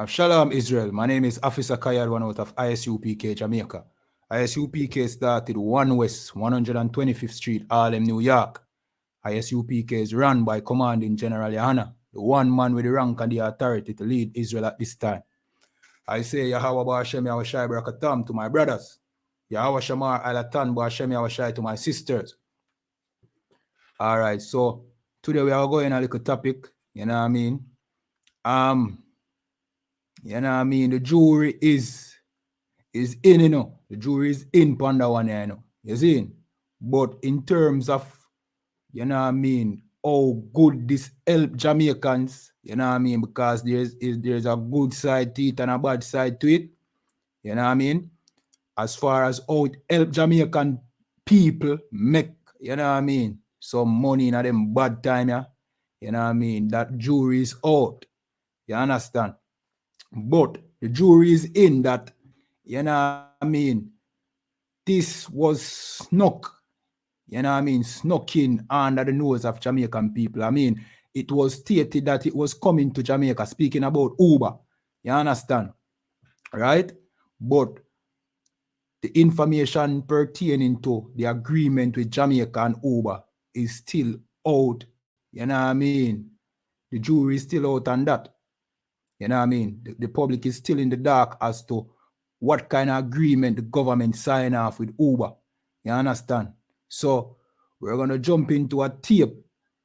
Shalom, Israel. My name is Officer Kayad, one out of I.S.U.P.K, Jamaica. I.S.U.P.K started 1 West, 125th Street, Harlem, New York. I.S.U.P.K is run by Commanding General YAHANNA, the one man with the rank and the authority to lead Israel at this time. I say Yahweh Ba'Hashem Yahushai Barakatam to my brothers. Yahweh Shamar Alatan Ba'Hashem Yahushai to my sisters. All right, so today we are going a little topic, you know what I mean? You know what I mean? The jury is in, you know. The jury is in Panda one, you know. You see? But in terms of, you know what I mean, how good this help Jamaicans, you know what I mean? Because there's a good side to it and a bad side to it. You know what I mean? As far as how it help Jamaican people make, you know what I mean, some money in a them bad time, yeah. You know what I mean? That jury is out. You understand? But the jury is in that, you know what I mean, this was snuck, you know what I mean, snuck in under the nose of Jamaican people. I mean, it was stated that it was coming to Jamaica, speaking about Uber. You understand? Right? But the information pertaining to the agreement with Jamaica and Uber is still out. You know what I mean? The jury is still out on that. You know what I mean? The public is still in the dark as to what kind of agreement the government signed off with Uber. You understand? So we're going to jump into a tape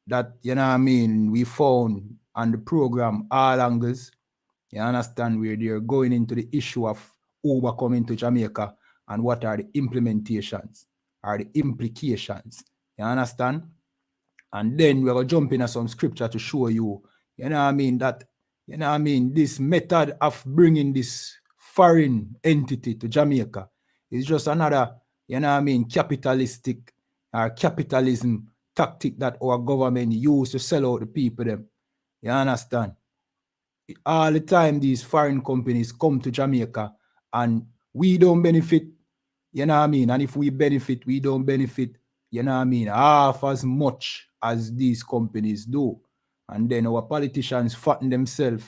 that, you know what I mean, we found on the program All Angles. You understand? Where they're going into the issue of Uber coming to Jamaica and what are the implementations, are the implications. You understand? And then we're going to jump into some scripture to show you, you know what I mean, that, you know what I mean, this method of bringing this foreign entity to Jamaica is just another, you know what I mean, capitalistic or capitalism tactic that our government use to sell out the people them. You understand? All the time these foreign companies come to Jamaica and we don't benefit, you know what I mean? And if we benefit, we don't benefit, you know what I mean, half as much as these companies do. And then our politicians fatten themselves.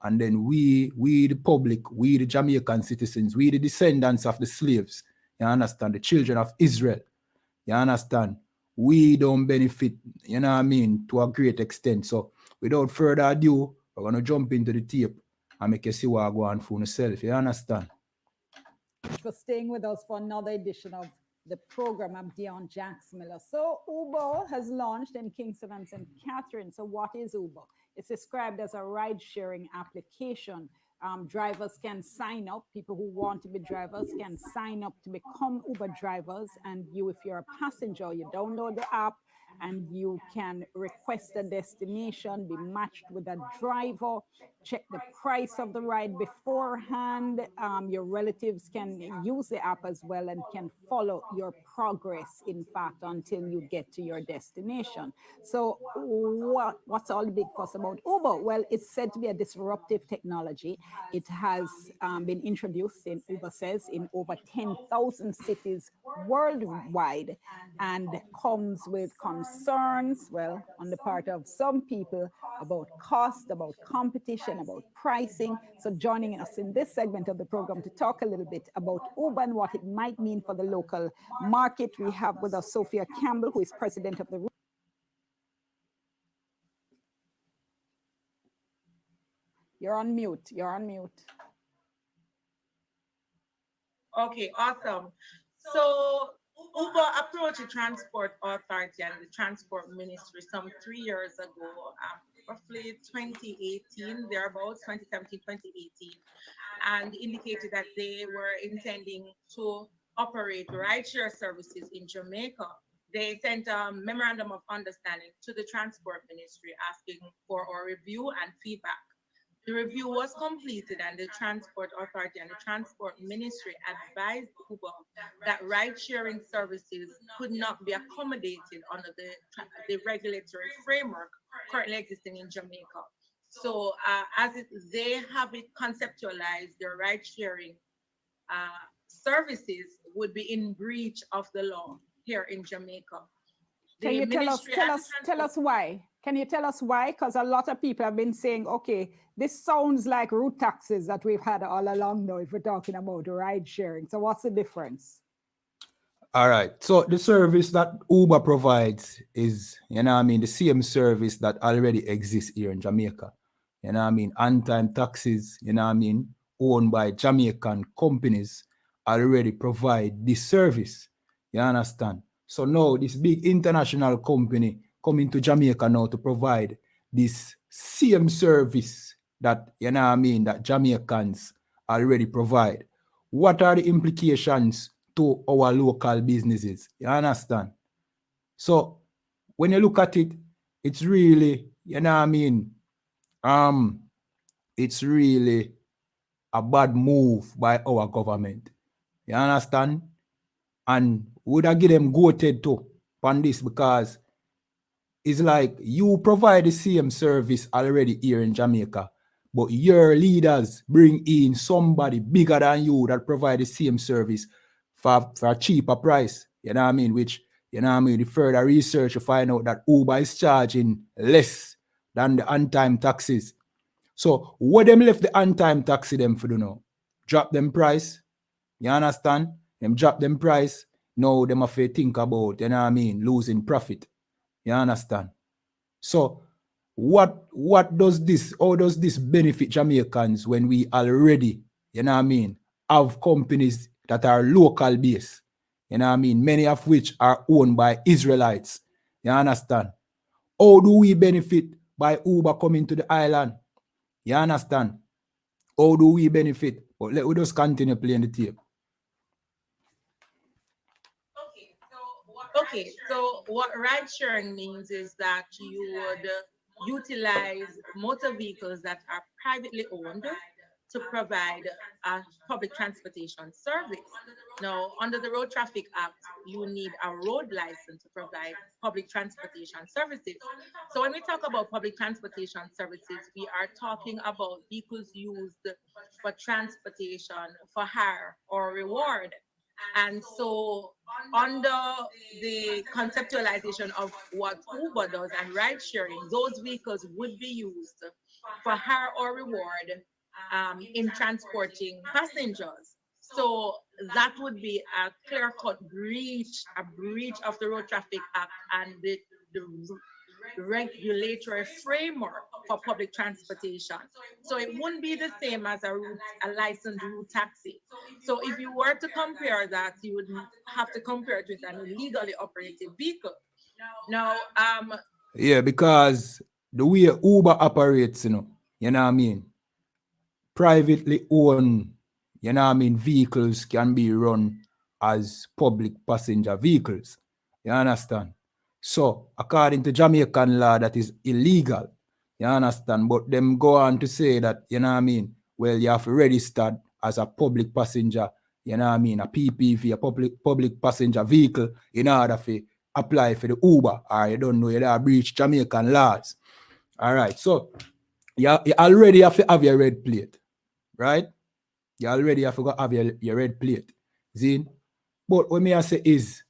And then we the public, we the Jamaican citizens, we the descendants of the slaves, you understand, the children of Israel, you understand, we don't benefit, you know what I mean, to a great extent. So without further ado, we're going to jump into the tape and make you see what I go on for yourself, you understand? For staying with us for another edition of the program. I'm Dion Jax Miller. So Uber has launched in Kingston and St. Catherine. So what is Uber? It's described as a ride-sharing application. Drivers can sign up. People who want to be drivers can sign up to become Uber drivers. And you, if you're a passenger, you download the app and you can request a destination, be matched with a driver, check the price of the ride beforehand. Your relatives can use the app as well and can follow your progress, in fact, until you get to your destination. So what's all the big fuss about Uber? Well, it's said to be a disruptive technology. It has been introduced, in Uber says, in over 10,000 cities worldwide, and comes with concerns, well, on the part of some people, about cost, about competition, about pricing. So joining us in this segment of the program to talk a little bit about Uber and what it might mean for the local market, we have with us Sophia Campbell, who is president of the... You're on mute. You're on mute. Okay, awesome. So Uber approached the Transport Authority and the Transport Ministry some 3 years ago, roughly 2018, thereabouts, 2017, 2018, and indicated that they were intending to operate rideshare services in Jamaica. They sent a memorandum of understanding to the Transport Ministry asking for a review and feedback. The review was completed, and the Transport Authority and the Transport Ministry advised Uber that ride-sharing services could not be accommodated under the regulatory framework currently existing in Jamaica. So, they have it conceptualized, their ride-sharing services would be in breach of the law here in Jamaica. Can you tell us why? Can you tell us why? Because a lot of people have been saying, okay, this sounds like route taxes that we've had all along now if we're talking about ride sharing. So what's the difference? All right. So the service that Uber provides is, the same service that already exists here in Jamaica. On-time taxis, owned by Jamaican companies already provide this service. You understand? So now this big international company coming to Jamaica now to provide this same service that, that Jamaicans already provide. What are the implications to our local businesses? You understand? So when you look at it, it's really, it's really a bad move by our government. You understand? And would I give them goated to on this because it's like you provide the same service already here in Jamaica, but your leaders bring in somebody bigger than you that provide the same service for a cheaper price. Which, the further research to find out that Uber is charging less than the on-time taxis. So what them left the on-time taxi them for do now? Drop them price. You understand? Them drop them price. Now them have to think about, losing profit. You understand? So what does this, how does this benefit Jamaicans when we already, have companies that are local based, many of which are owned by Israelites. You understand? How do we benefit by Uber coming to the island? You understand? How do we benefit? But let we just continue playing the tape. Okay, so what ride sharing means is that you would utilize motor vehicles that are privately owned to provide a public transportation service. Now, under the Road Traffic Act, you need a road license to provide public transportation services. So when we talk about public transportation services, we are talking about vehicles used for transportation for hire or reward. And so, under the conceptualization of what Uber does and ride sharing, those vehicles would be used for hire or reward in transporting passengers. So that would be a clear-cut breach, a breach of the Road Traffic Act and the regulatory framework for public transportation. So it wouldn't be the same as a licensed route taxi. So if you were to compare that, you would have to compare it with an illegally operated vehicle. Now, yeah, because the way Uber operates, privately owned, vehicles can be run as public passenger vehicles. You understand? So, according to Jamaican law, that is illegal. You understand? But them go on to say that, well, you have registered as a public passenger, a PPV, a public passenger vehicle, in order to apply for the Uber, or you don't know, you have breached Jamaican laws. All right. So, you already have to have your red plate, right? You already have to have your red plate. See? But what I say is,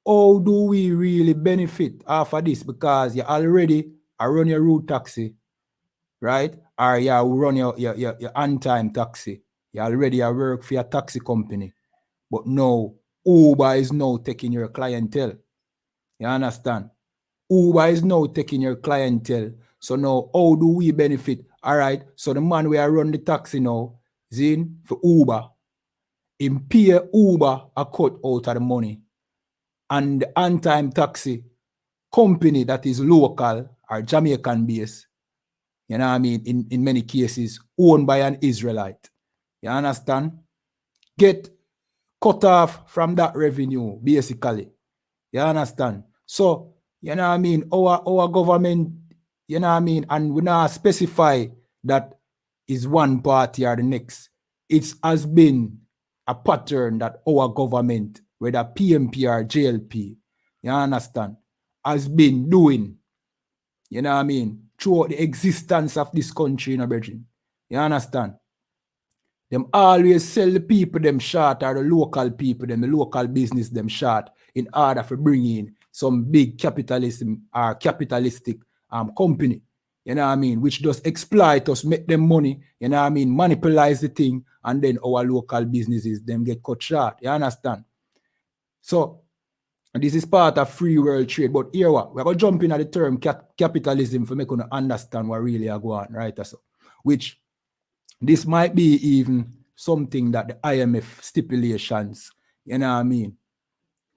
how do we really benefit after this? Because you already run your route taxi, right? Or you run your on-time taxi. You already work for your taxi company. But now, Uber is now taking your clientele. You understand? Uber is now taking your clientele. So now, how do we benefit? All right, so the man where I run the taxi now, Zin, for Uber, him pay Uber a cut out of the money. And the on-time taxi company that is local or Jamaican based, in many cases, owned by an Israelite. You understand? Get cut off from that revenue, basically. You understand? So, our government, and we now specify that is one party or the next. It has been a pattern that our government, whether PMP or JLP, you understand, has been doing, throughout the existence of this country, Bridget. You understand? Them always sell the people them short or the local people, them the local business them short in order to bring in some big capitalism or capitalistic company, you know what I mean, which does exploit us, make them money, you know what I mean, monopolize the thing, and then our local businesses, them get cut short, you understand? So, this is part of free world trade, but here what? We're going to jump in at the term capitalism for make you understand what really are going on, right? So, which this might be even something that the IMF stipulations, you know what I mean,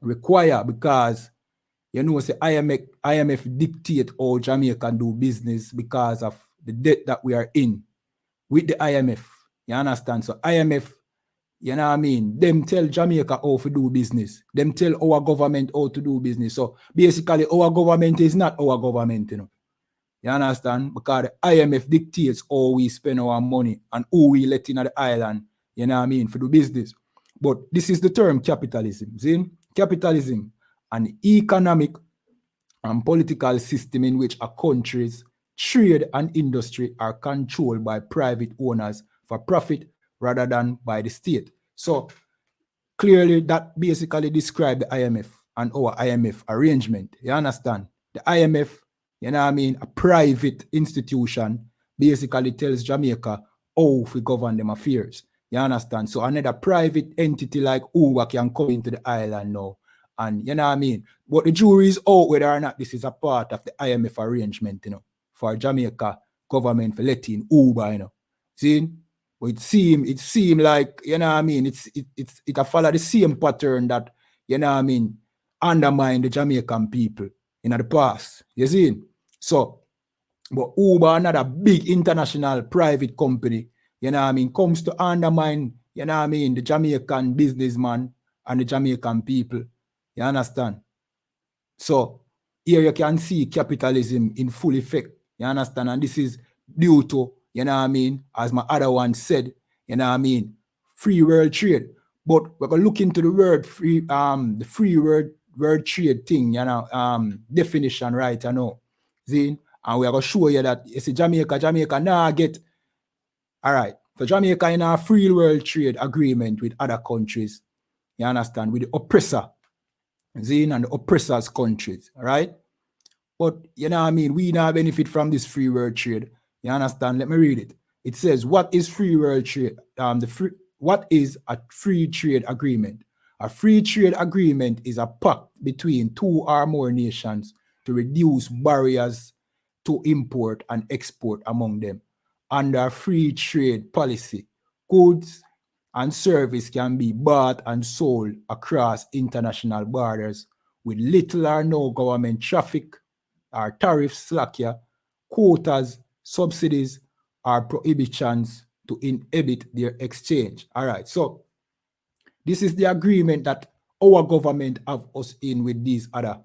require, because you know, say IMF dictate how Jamaica do business because of the debt that we are in with the IMF. You understand? So IMF, you know what I mean, them tell Jamaica how to do business. Them tell our government how to do business. So basically, our government is not our government, you know. You understand? Because the IMF dictates how we spend our money and who we let in at the island, you know what I mean, for do business. But this is the term capitalism. See? Capitalism, an economic and political system in which a country's trade and industry are controlled by private owners for profit rather than by the state. So clearly that basically describes the IMF and our IMF arrangement. You understand? The IMF, you know what I mean, a private institution, basically tells Jamaica how to govern them affairs. You understand? So another private entity like UBA can come into the island now. And you know what I mean? But the jury is out whether or not this is a part of the IMF arrangement, you know, for Jamaica government for letting UBA, you know. See? But it seem like, you know what I mean, it follow the same pattern that, you know what I mean, undermine the Jamaican people in the past. You see? So, but Uber, another big international private company, you know what I mean, comes to undermine, you know what I mean, the Jamaican businessman and the Jamaican people. You understand? So here you can see capitalism in full effect. You understand? And this is due to, you know what I mean, as my other one said, you know what I mean, free world trade. But we're gonna look into the word free, the free world trade thing, you know, definition, right? I know. See? And we're gonna show you that you see Jamaica now get all right. So Jamaica in a free world trade agreement with other countries. You understand? With the oppressor. See, and the oppressors' countries, right? But you know what I mean, we now benefit from this free world trade. You understand? Let me read it. It says, what is free world trade? What is a free trade agreement? A free trade agreement is a pact between two or more nations to reduce barriers to import and export among them. Under a free trade policy, goods and service can be bought and sold across international borders with little or no government traffic or tariffs, quotas, subsidies, or prohibitions to inhibit their exchange. All right, so this is the agreement that our government have us in with these other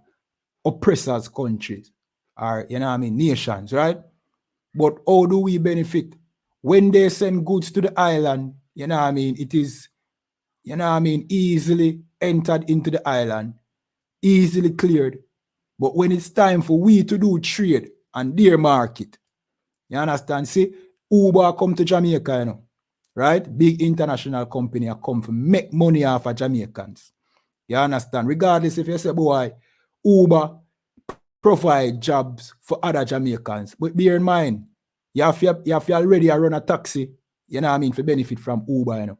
oppressors countries, or, you know what I mean, nations, right? But how do we benefit? When they send goods to the island, you know what I mean, it is, you know what I mean, easily entered into the island, easily cleared. But when it's time for we to do trade and their market, you understand? See, Uber come to Jamaica, you know, right? Big international company come to make money off of Jamaicans. You understand? Regardless if you say, boy, Uber provide jobs for other Jamaicans. But bear in mind, you have to already run a taxi, you know what I mean, for benefit from Uber, you know.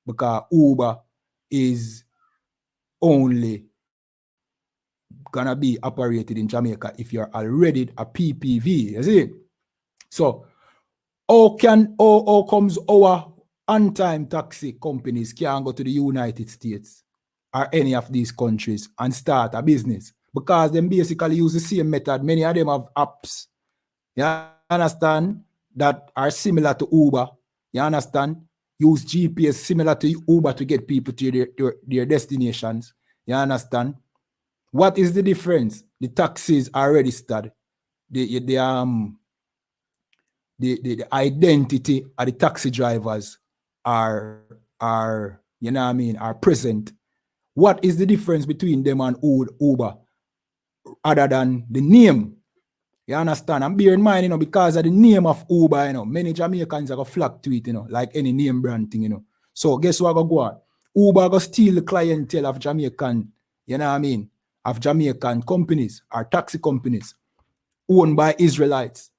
Because Uber is only gonna be operated in Jamaica if you're already a PPV, you see? So how comes our on-time taxi companies can go to the United States or any of these countries and start a business? Because them basically use the same method. Many of them have apps, you understand, that are similar to Uber. You understand? Use GPS similar to Uber to get people to their destinations. You understand? What is the difference? The taxis are registered. The identity of the taxi drivers are you know what I mean, are present. What is the difference between them and Uber other than the name? You understand? And bear in mind, you know, because of the name of Uber, you know, many Jamaicans are going to flock to it, you know, like any name brand thing, you know. So guess what go on? Uber go steal the clientele of Jamaican, you know what I mean, of Jamaican companies or taxi companies owned by Israelites.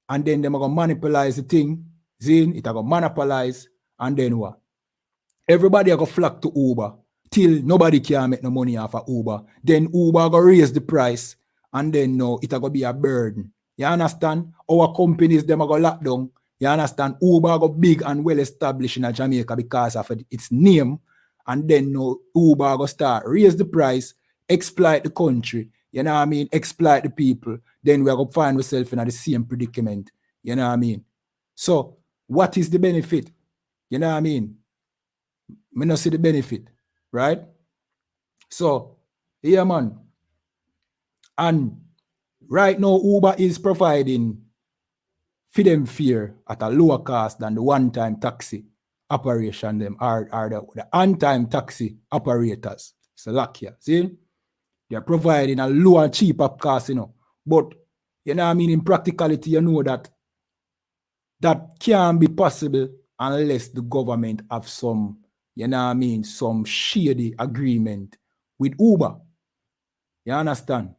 And then them are going to monopolize the thing. Zin, it are going to monopolize. And then what? Everybody are going to flock to Uber till nobody can make no money off of Uber. Then Uber going to raise the price. And then no, it are going to be a burden. You understand? Our companies, them are going to lock down. You understand? Uber go big and well established in Jamaica because of its name. And then no, Uber go start raise the price, exploit the country. You know what I mean? Exploit the people. Then we are going to find ourselves in the same predicament. You know what I mean? So, what is the benefit? You know what I mean? Me not see the benefit, right? So, yeah, man. And right now, Uber is providing them fare at a lower cost than the one-time taxi operation them are the on-time taxi operators. So like here, see? They're providing a lower, cheaper cost, you know. But you know what I mean, in practicality, you know that can't be possible unless the government have some, you know what I mean, some shady agreement with Uber. You understand?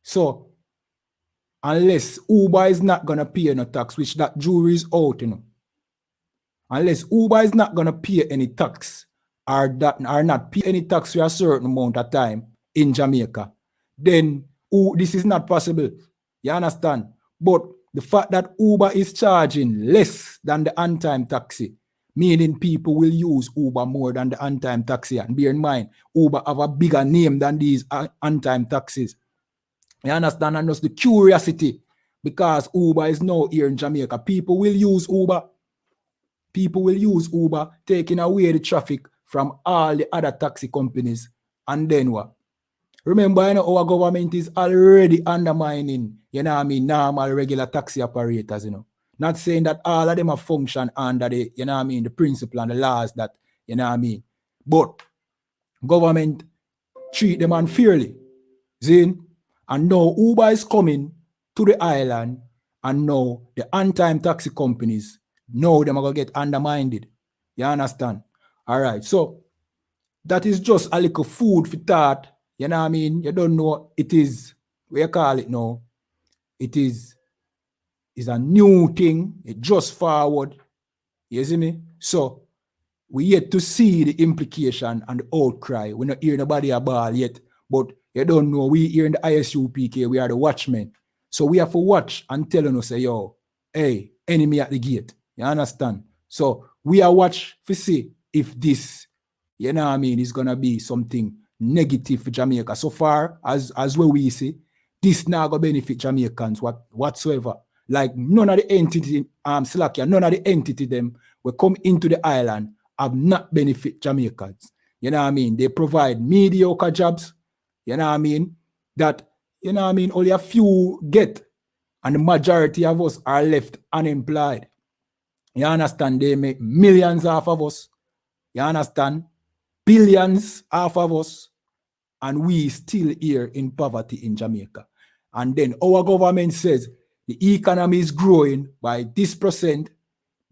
So unless Uber is not gonna pay no tax, which that jury is out, you know. Unless Uber is not gonna pay any tax or not pay any tax for a certain amount of time in Jamaica, then this is not possible. You understand? But the fact that Uber is charging less than the on-time taxi, meaning people will use Uber more than the on-time taxi. And bear in mind, Uber have a bigger name than these on-time taxis. You understand? And just the curiosity, because Uber is now here in Jamaica. People will use Uber. People will use Uber, taking away the traffic from all the other taxi companies. And then what? Remember, you know, our government is already undermining, you know what I mean, normal, regular taxi operators, you know. Not saying that all of them are function under the, you know what I mean, the principle and the laws that, you know what I mean. But government treat them unfairly. Zin? And now Uber is coming to the island, and now the on-time taxi companies, now they're going to get undermined. You understand? All right. So that is just a little food for thought. You know what I mean? You don't know it is, what you call it now? It is a new thing. It just forward. You see me? So we yet to see the implication and the outcry. We're not hearing nobody about yet, but you don't know. We here in the I.S.U.P.K, we are the watchmen. So we have to watch and tell them, say, yo, hey, enemy at the gate. You understand? So we are watch to see if this, you know what I mean, is going to be something negative for Jamaica. So far, as where we see, this now going to benefit Jamaicans whatsoever. Like none of the entity, Slakia, none of the entity them will come into the island have not benefit Jamaicans. You know what I mean? They provide mediocre jobs, you know what I mean? That, you know what I mean, only a few get, and the majority of us are left unemployed. You understand? They make millions off of us. You understand? Billions off of us. And we still here in poverty in Jamaica. And then our government says the economy is growing by this percent,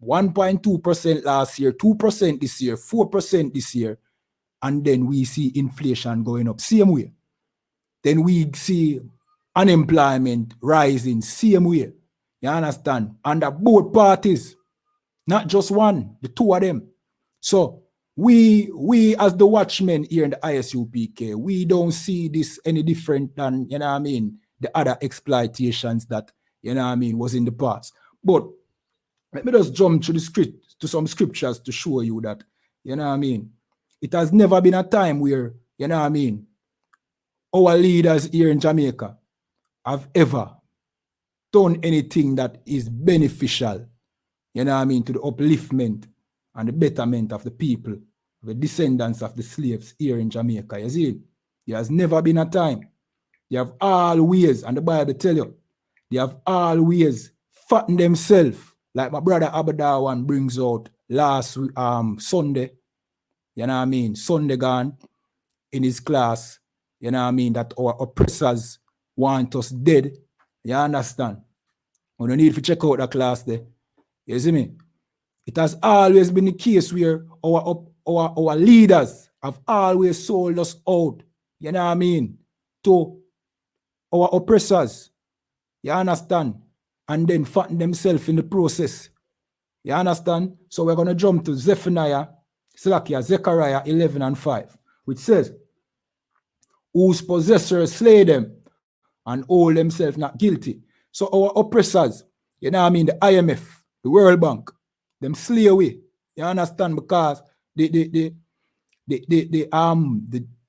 1.2% last year, 2% this year, 4% this year. And then we see inflation going up same way. Then we see unemployment rising same way. You understand? Under both parties, not just one, the two of them. So we as the watchmen here in the I.S.U.P.K, we don't see this any different than, you know what I mean, the other exploitations that, you know what I mean, was in the past. But let me just jump to some scriptures to show you that, you know what I mean, it has never been a time where, you know what I mean, our leaders here in Jamaica have ever done anything that is beneficial, you know what I mean, to the upliftment and the betterment of the people, the descendants of the slaves here in Jamaica. You see, there has never been a time. They have always, and the Bible tell you, they have always fattened themselves, like my brother Abadawan brings out last Sunday, you know what I mean, Sunday gone in his class, you know what I mean, that our oppressors want us dead. You understand? We don't need to check out the class there. You see me? It has always been the case where our our leaders have always sold us out, you know what I mean, to our oppressors. You understand? And then fatten themselves in the process. You understand? So we're going to jump to Zechariah 11 and 5, which says, whose possessors slay them and hold themselves not guilty. So our oppressors, you know what I mean, the IMF, the World Bank, them slay away. You understand? Because the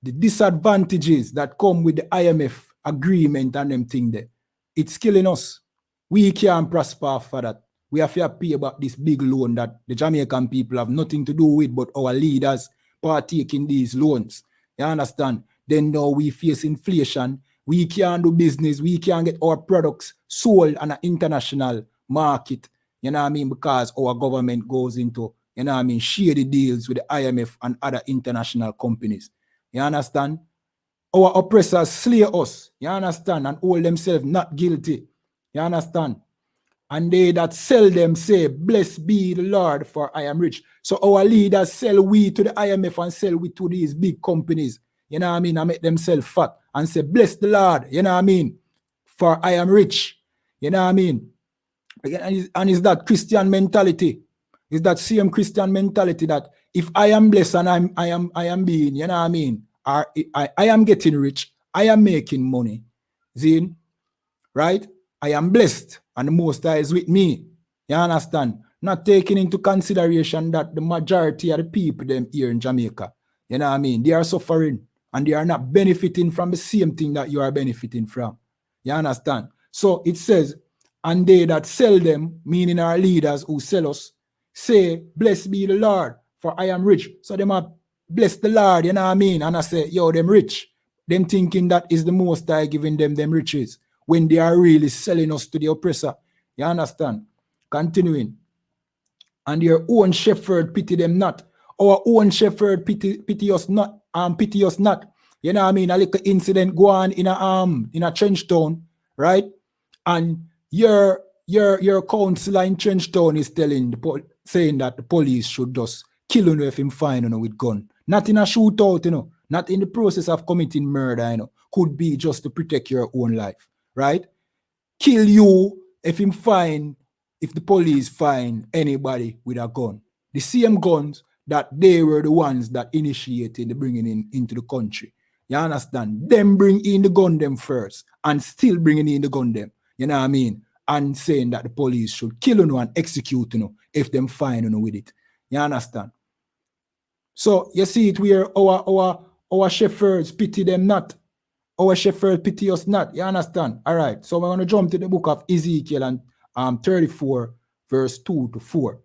disadvantages that come with the IMF agreement and them thing there, it's killing us. We can't prosper for that. We have to pay about this big loan that the Jamaican people have nothing to do with, but our leaders partake in these loans. You understand? Then now we face inflation. We can't do business. We can't get our products sold on an international market. You know what I mean? Because our government goes into, you know what I mean, shady deals with the IMF and other international companies. You understand? Our oppressors slay us. You understand? And hold themselves not guilty. You understand? And they that sell them say, blessed be the Lord, for I am rich. So our leaders sell we to the IMF and sell we to these big companies. You know what I mean? I make them sell fat and say, bless the Lord. You know what I mean? For I am rich. You know what I mean? And is that Christian mentality? Is that same Christian mentality that if I am blessed and I am being, you know what I mean? I am getting rich. I am making money. Zine, right? I am blessed and the Most High is with me. You understand? Not taking into consideration that the majority of the people them here in Jamaica, you know what I mean? They are suffering and they are not benefiting from the same thing that you are benefiting from. You understand? So it says, and they that sell them, meaning our leaders who sell us, say, blessed be the Lord, for I am rich. So them are bless the Lord, you know what I mean? And I say, yo, them rich. Them thinking that is the Most High giving them riches, when they are really selling us to the oppressor. You understand? Continuing. And your own shepherd pity them not. Our own shepherd pity us not. Pity us not. You know what I mean? A little incident go on in a trench town, right? And your counselor in trench town is saying that the police should just kill him if him find with gun. Not in a shootout, not in the process of committing murder, could be just to protect your own life, right? Kill you if the police find anybody with a gun. The same guns that they were the ones that initiated the bringing into the country. You understand? Them bring in the gun them first and still bringing in the gun them. You know what I mean? And saying that the police should kill you and execute you if them find you with it. You understand? So you see it where our shepherds pity them not. Our shepherds pity us not. You understand? All right. So we're going to jump to the book of Ezekiel and 34, verse 2 to 4.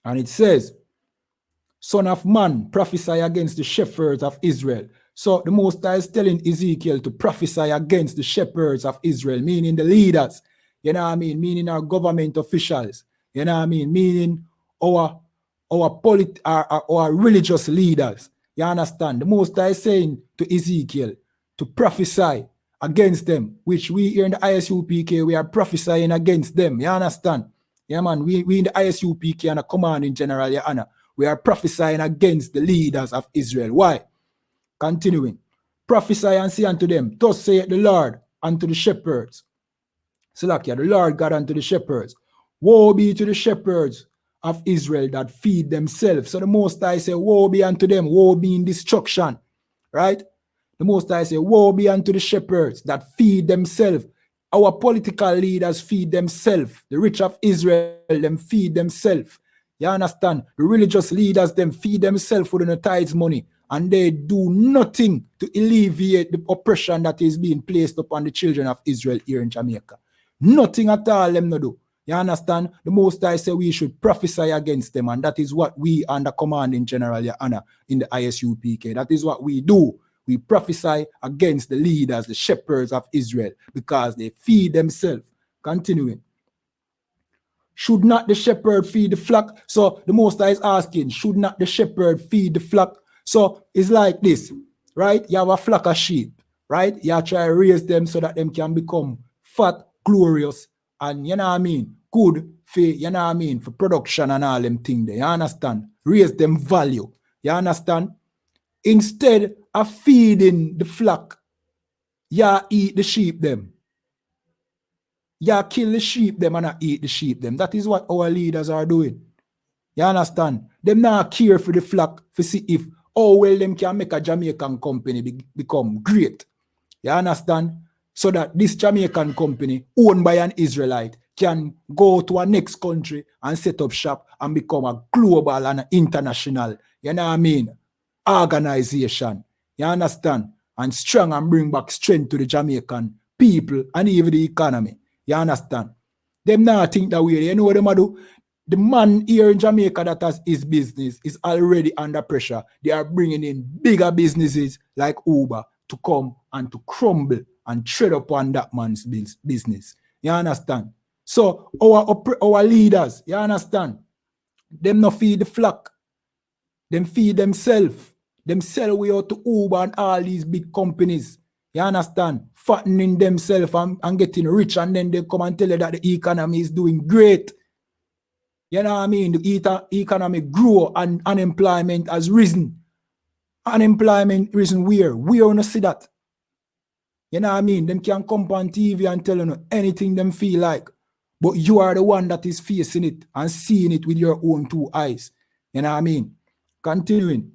And it says, Son of man, prophesy against the shepherds of Israel. So the Most High is telling Ezekiel to prophesy against the shepherds of Israel, meaning the leaders, you know what I mean? Meaning our government officials, you know what I mean? Meaning our religious leaders. You understand? The Most High is saying to Ezekiel to prophesy against them, which we here in the I.S.U.P.K, we are prophesying against them. You understand? Yeah, man, we in the I.S.U.P.K and a command in general, Your Honor, we are prophesying against the leaders of Israel. Why? Continuing. Prophesy and say unto them, thus saith the Lord unto the shepherds. Salakia, the Lord God unto the shepherds. Woe be to the shepherds of Israel that feed themselves. So the Most High say, woe be unto them, woe be in destruction. Right? The Most High say, woe be unto the shepherds that feed themselves. Our political leaders feed themselves. The rich of Israel, them feed themselves. You understand? The religious leaders, them feed themselves with the tithes money. And they do nothing to alleviate the oppression that is being placed upon the children of Israel here in Jamaica. Nothing at all them no do. You understand? The Most High say we should prophesy against them. And that is what we under command in general, Your Honor, in the I.S.U.P.K. That is what we do. We prophesy against the leaders, the shepherds of Israel, because they feed themselves. Continuing. Should not the shepherd feed the flock? So the Most High is asking, should not the shepherd feed the flock? So it's like this, right? You have a flock of sheep, right? You try to raise them so that them can become fat, glorious, and you know what I mean? Good for, you know what I mean? For production and all them things there. You understand? Raise them value. You You understand? Instead of feeding the flock, you eat the sheep them. You kill the sheep them and I eat the sheep them. That is what our leaders are doing. You understand? Them not care for the flock to see if how well them can make a Jamaican company become great. You understand? So that this Jamaican company owned by an Israelite can go to a next country and set up shop and become a global and international, you know what I mean, organization. You understand? And strong and bring back strength to the Jamaican people and even the economy. You understand? Them not think that way. You know what them do? The man here in Jamaica that has his business is already under pressure. They are bringing in bigger businesses like Uber to come and to crumble and tread upon that man's business. You understand? So our leaders, you understand? Them not feed the flock. Them feed themselves. Them sell way out to Uber and all these big companies. You understand? Fattening themselves and getting rich, and then they come and tell you that the economy is doing great. You know what I mean? The economy grow and unemployment has risen. Unemployment risen where? We don't see that. You know what I mean? Them can come on TV and tell you anything them feel like. But you are the one that is facing it and seeing it with your own two eyes. You know what I mean? Continuing.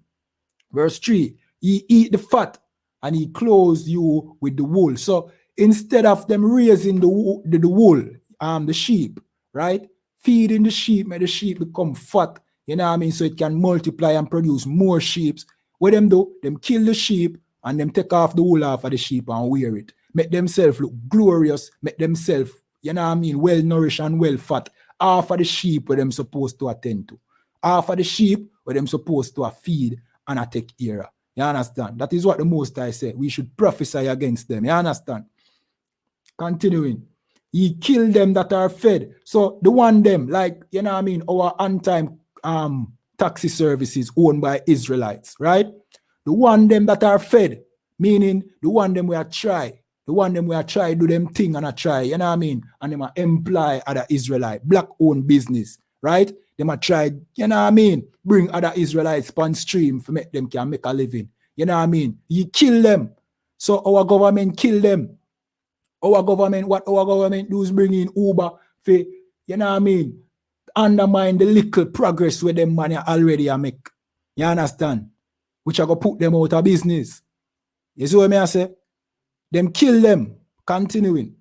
Verse 3. He eat the fat and he clothes you with the wool. So instead of them raising the wool, the sheep, right? Feeding the sheep, make the sheep become fat, you know what I mean? So it can multiply and produce more sheep. What them do? Them kill the sheep and them take off the wool off of the sheep and wear it. Make themselves look glorious, make themselves, you know what I mean, well nourished and well fat. Half of the sheep where them supposed to attend to. Half of the sheep where them supposed to feed and take care of. You understand? That is what the Most High said. We should prophesy against them. You understand? Continuing. He killed them that are fed. So the one them, like, you know what I mean, our on-time taxi services owned by Israelites, right? The one them that are fed, meaning the one them we are try. The one them we are try do them thing and I try, you know what I mean? And them are employ other Israelite, black-owned business, right? Them are try, you know what I mean? Bring other Israelites on stream for make them can make a living. You know what I mean? He kill them. So our government kill them. What our government do is bring in Uber for, you know what I mean, undermine the little progress where them money already make. You understand? Which I go put them out of business. You see what I say? Them kill them. Continuing.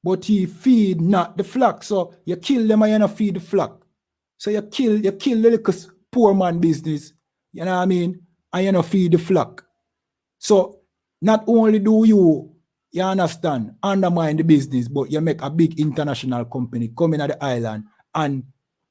But he feed not the flock. So you kill them and you not feed the flock. So you kill the little poor man business. You know what I mean? And you not feed the flock. So not only do you understand, undermine the business, but you make a big international company coming at the island. And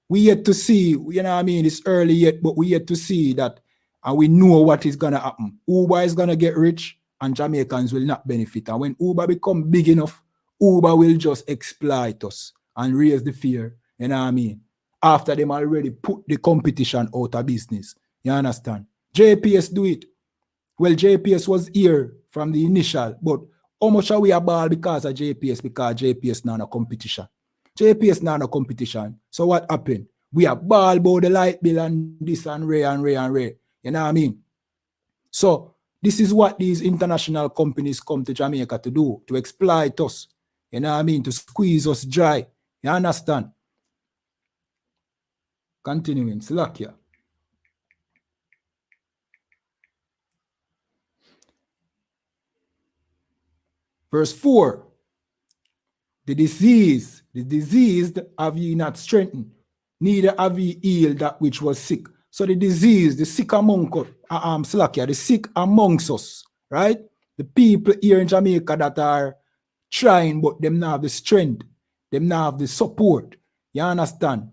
we yet to see, you know what I mean, it's early yet, but we yet to see that, and we know what is going to happen. Uber is going to get rich and Jamaicans will not benefit. And when Uber become big enough, Uber will just exploit us and raise the fear, you know what I mean, after them already put the competition out of business. You understand? JPS do it. Well, JPS was here from the initial, but how much are we ball because of JPS? Because JPS not a competition. JPS not a competition. So what happened? We are ball about the light bill and this and Ray and Ray and Ray. You know what I mean? So this is what these international companies come to Jamaica to do, to exploit us. You know what I mean? To squeeze us dry. You understand? Continuing, Slovakia. Verse 4. The diseased have ye not strengthened, neither have ye healed that which was sick. So the disease, the sick among us, the sick amongst us, right? The people here in Jamaica that are trying, but them not have the strength, them not have the support. You understand?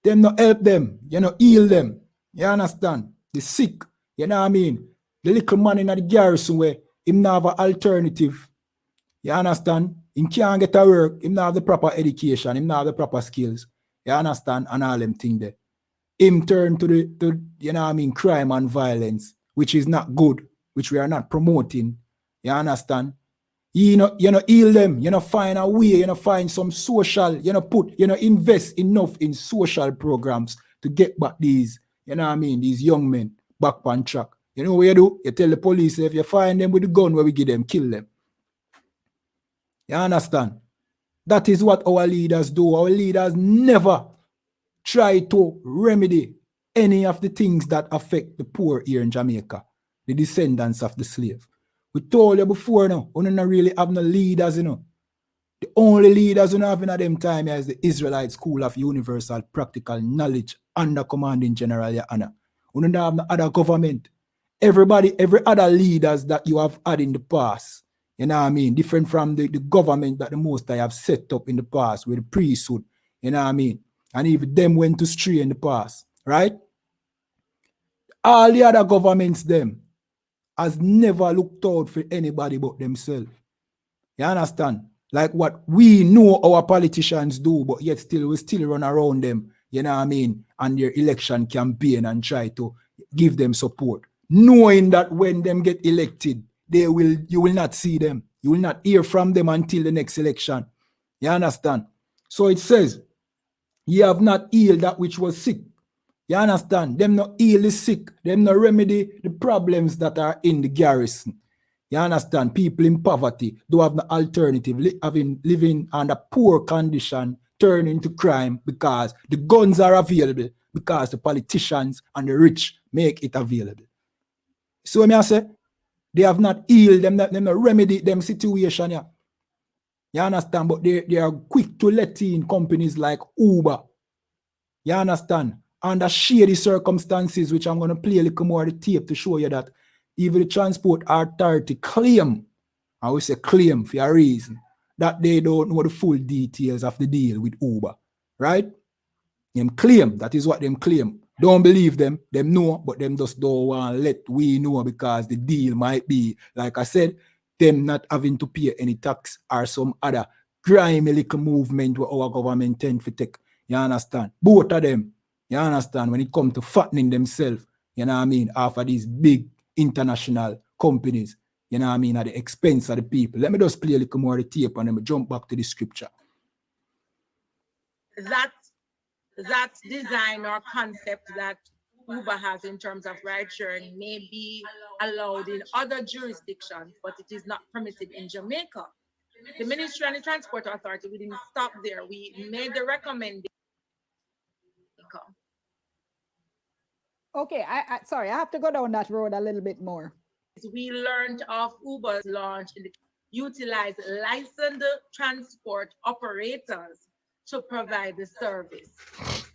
Them not help them, you know, heal them. You understand? The sick, you know what I mean? The little man in the garrison where him not have an alternative. You understand? Him can't get a work, him not have the proper education, him not have the proper skills. You understand? And all them things there. Him turn to you know what I mean, crime and violence, which is not good, which we are not promoting. You understand? You know, heal them, you know, find a way, you know, find some social, you know, invest enough in social programs to get back these, you know what I mean, these young men back on track. You know what you do? You tell the police, if you find them with the gun where we give them, kill them. You understand? That is what our leaders do. Our leaders never try to remedy any of the things that affect the poor here in Jamaica, the descendants of the slave. We told you before now, we don't really have no leaders, you know. The only leaders we have in them time is the Israelite School of Universal Practical Knowledge under commanding General YAHANNA. We don't have no other government. Everybody, every other leaders that you have had in the past, you know what I mean, different from the government that the Most High have set up in the past with the priesthood, you know what I mean, and even them went to stray in the past, right? All the other governments, them, has never looked out for anybody but themselves. You understand? Like what we know our politicians do, but yet still we still run around them, you know what I mean, and their election campaign and try to give them support, knowing that when them get elected, you will not see them. You will not hear from them until the next election. You understand? So it says, ye have not healed that which was sick. You understand? Them not heal the sick. Them not remedy the problems that are in the garrison. You understand? People in poverty do have no alternative, living under poor condition, turn into crime because the guns are available, because the politicians and the rich make it available. So me I say, they have not healed them, them not remedy them situation. Yeah. You understand? But they are quick to let in companies like Uber. You understand? Under shady circumstances, which I'm going to play a little more of the tape to show you that even the Transport Authority claim, I will say claim for a reason, that they don't know the full details of the deal with Uber, right? Them claim, that is what them claim. Don't believe them know, but them just don't want to let we know because the deal might be, like I said, them not having to pay any tax or some other grimy little movement where our government tend to take. You understand? Both of them, you understand, when it comes to fattening themselves, you know what I mean, after these big international companies, you know what I mean, at the expense of the people. Let me just play a little more of the tape and then jump back to the scripture. That design or concept that Uber has in terms of ride sharing may be allowed in other jurisdictions, but it is not permitted in Jamaica. The Ministry and the Transport Authority, we didn't stop there. We made the recommendation. Okay, sorry, I have to go down that road a little bit more. We learned of Uber's launch in the utilize licensed transport operators to provide the service.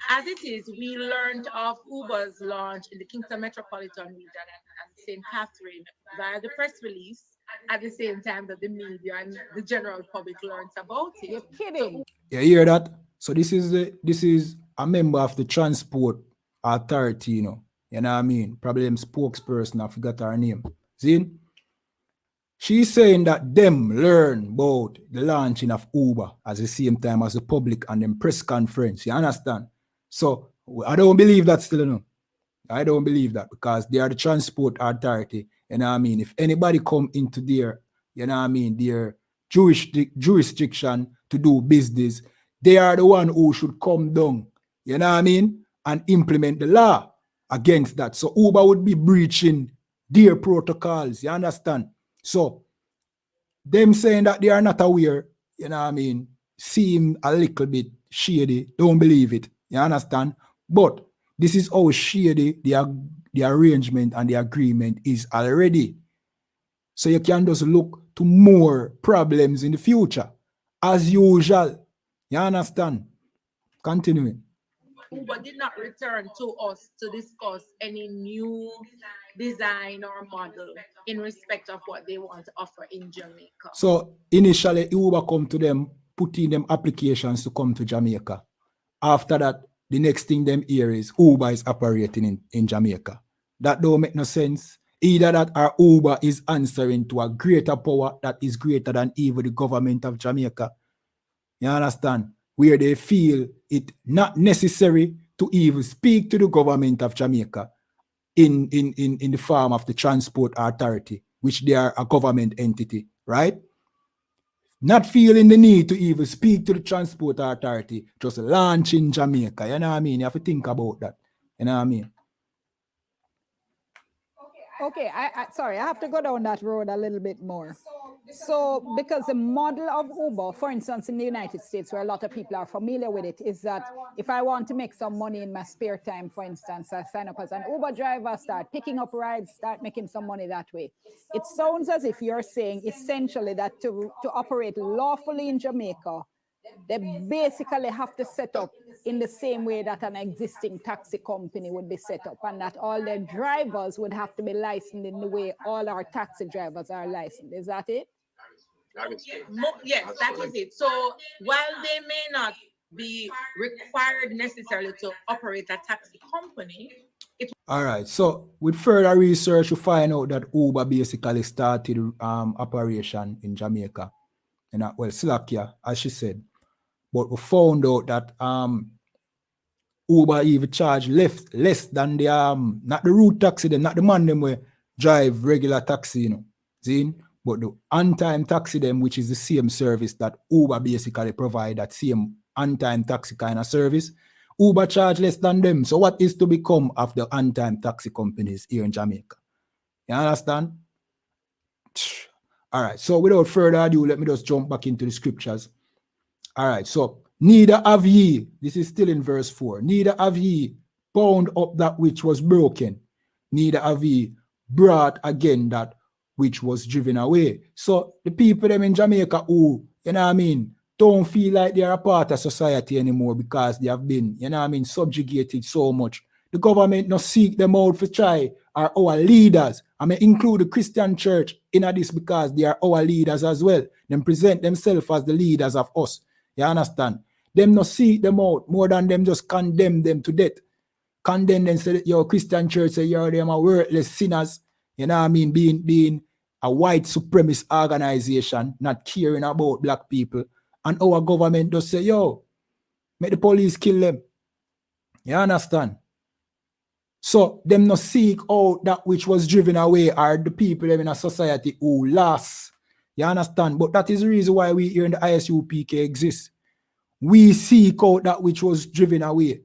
As it is, we learned of Uber's launch in the Kingston Metropolitan region and St. Catherine via the press release at the same time that the media and the general public learns about it. You're kidding. You hear that? So this is a member of the Transport Authority, you know what I mean? Probably them spokesperson, I forgot her name. See? She's saying that them learn about the launching of Uber at the same time as the public and them press conference. You understand? So I don't believe that still, you know. I don't believe that because they are the Transport Authority. You know what I mean? If anybody come into their, you know what I mean, their jurisdiction to do business, they are the one who should come down, you know what I mean, and implement the law against that. So Uber would be breaching their protocols, you understand? So them saying that they are not aware, you know what I mean, seem a little bit shady. Don't believe it, you understand? But this is how shady the arrangement and the agreement is already. So you can just look to more problems in the future. As usual. You understand? Continuing. Uber did not return to us to discuss any new design or model in respect of what they want to offer in Jamaica. So initially, Uber come to them, put in them applications to come to Jamaica. After that, the next thing them hear is Uber is operating in Jamaica. That don't make no sense. Either that or Uber is answering to a greater power that is greater than even the government of Jamaica. You understand? Where they feel it not necessary to even speak to the government of Jamaica in the form of the Transport Authority, which they are a government entity, right? Not feeling the need to even speak to the Transport Authority, just launch in Jamaica. You know what I mean? You have to think about that. You know what I mean? Okay, sorry, I have to go down that road a little bit more. So, because the model of Uber, for instance, in the United States, where a lot of people are familiar with it, is that if I want to make some money in my spare time, for instance, I sign up as an Uber driver, start picking up rides, start making some money that way. It sounds as if you're saying essentially that to operate lawfully in Jamaica, they basically have to set up in the same way that an existing taxi company would be set up, and that all their drivers would have to be licensed in the way all our taxi drivers are licensed. Is that it? Yes, that is it. So while they may not be required necessarily to operate a taxi company, all right. So with further research, you find out that Uber basically started operation in Jamaica. And well, Slovakia, as she said. But we found out that Uber even charge less than the not the route taxi, them, not the man them where drive regular taxi, you know. See? But the on-time taxi them, which is the same service that Uber basically provide, that same on-time taxi kind of service, Uber charge less than them. So what is to become of the on-time taxi companies here in Jamaica? You understand? All right. So without further ado, let me just jump back into the scriptures. All right, so neither have ye, this is still in verse 4, neither have ye bound up that which was broken, neither have ye brought again that which was driven away. So the people them in Jamaica who, you know what I mean, don't feel like they're a part of society anymore because they have been, you know what I mean, subjugated so much. The government not seek them out for try, are our leaders. I may include the Christian church in this because they are our leaders as well. Them present themselves as the leaders of us. You understand? Them not seek them out more than them just condemn them to death. Condemn them, say that your Christian church say you're them are worthless sinners. You know what I mean? Being a white supremacist organization, not caring about black people. And our government just say, yo, make the police kill them. You understand? So them not seek out that which was driven away are the people in a society who lost. You understand? But that is the reason why we here in the I.S.U.P.K exist. We seek out that which was driven away.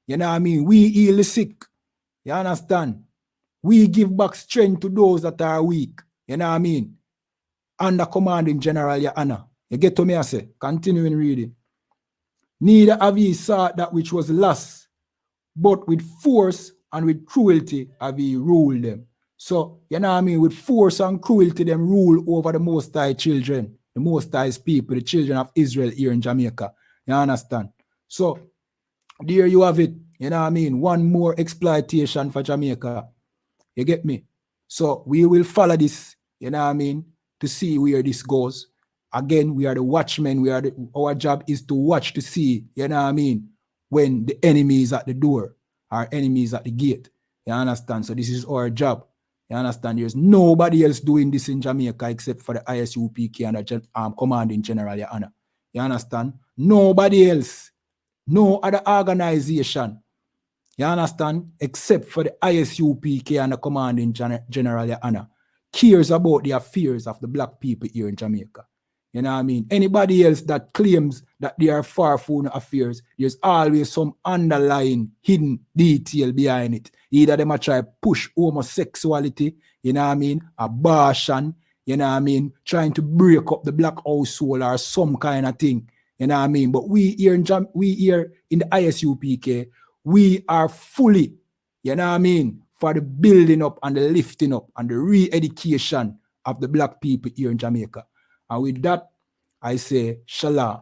You know what I mean? We heal the sick. You understand? We give back strength to those that are weak. You know what I mean? Under commanding General YAHANNA. You get to me, I say? Continuing reading. Neither have ye sought that which was lost, but with force and with cruelty have ye ruled them. So, you know what I mean? With force and cruelty, them rule over the Most High children, the Most High people, the children of Israel here in Jamaica. You understand? So, there you have it. You know what I mean? One more exploitation for Jamaica. You get me? So, we will follow this, you know what I mean, to see where this goes. Again, we are the watchmen. Our job is to watch to see, you know what I mean, when the enemy is at the door, our enemy is at the gate. You understand? So, this is our job. You understand? There's nobody else doing this in Jamaica except for the I.S.U.P.K and the commanding General YAHANNA. You understand? Nobody else. No other organization, you understand, except for the I.S.U.P.K and the commanding General YAHANNA, cares about the affairs of the black people here in Jamaica. You know what I mean? Anybody else that claims that they are far from affairs, there's always some underlying hidden detail behind it. Either they might try to push homosexuality, you know what I mean, abortion, you know what I mean, trying to break up the black household or some kind of thing. You know what I mean? But we here in the I.S.U.P.K, we are fully, you know what I mean, for the building up and the lifting up and the re-education of the black people here in Jamaica. And with that, I say, Shalom.